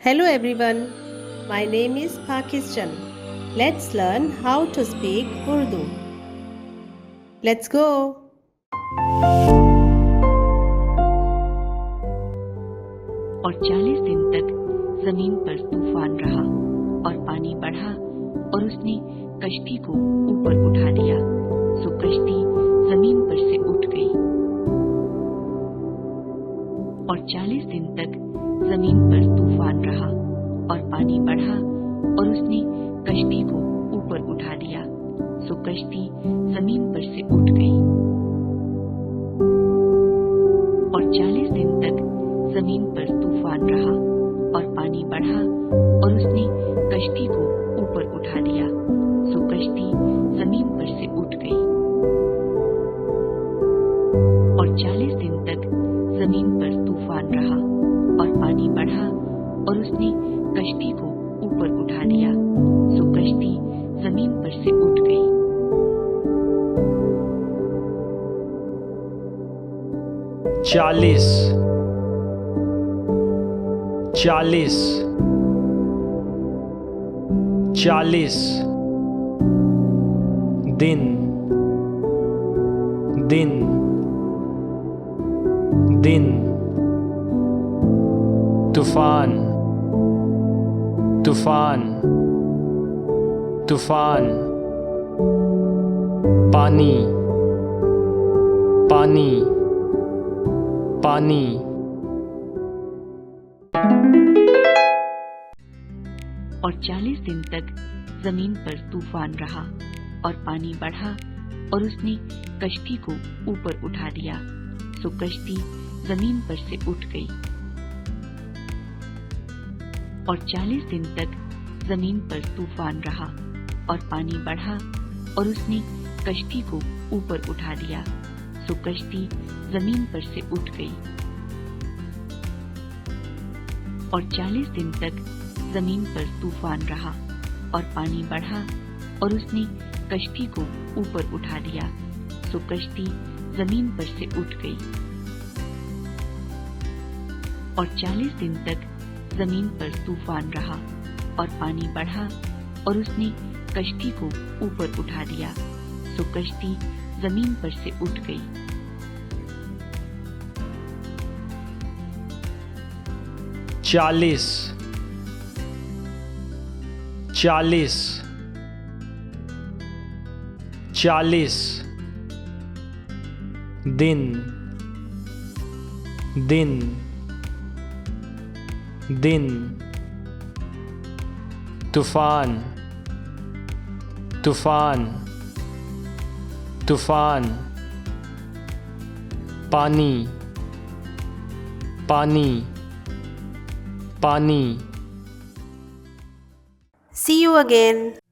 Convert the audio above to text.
Hello everyone, my name is Pakistan. Let's learn how to speak Urdu. Let's go. और 40 दिन तक जमीन पर तूफान रहा और पानी बढ़ा और उसने कश्ती को ऊपर उठा लिया, सो कश्ती जमीन पर से उठ गई। और 40 दिन तक जमीन पर तूफान रहा और पानी बढ़ा और उसने कश्ती को ऊपर उठा लिया, सो कश्ती जमीन पर से उठ गई। और 40 दिन तक जमीन पर तूफान रहा और पानी बढ़ा और उसने कश्ती को ऊपर उठा लिया, सो कश्ती जमीन पर से उठ गई। और 40 दिन तक जमीन पर तूफान रहा और पानी बढ़ा और उसने कश्ती को ऊपर उठा लिया, सो कश्ती जमीन पर से उठ गई। 40 40 40 दिन दिन दिन तूफान तूफान तूफान पानी पानी पानी। और 40 दिन तक जमीन पर तूफान रहा और पानी बढ़ा और उसने कश्ती को ऊपर उठा लिया, सो कश्ती जमीन पर से उठ गई। और 40 दिन तक जमीन पर तूफान रहा और पानी बढ़ा और उसने कश्ती को ऊपर उठा लिया, सो कश्ती जमीन पर से उठ गई। और 40 दिन तक जमीन पर तूफान रहा और पानी बढ़ा और उसने कश्ती को ऊपर उठा लिया, सो कश्ती जमीन पर से उठ गई। और 40 दिन तक जमीन पर तूफान रहा और पानी बढ़ा और उसने कश्ती को ऊपर उठा लिया, सो कश्ती जमीन पर से उठ गई। 40 40 40 दिन दिन दिन तूफान तूफान तूफान पानी पानी पानी। See you again.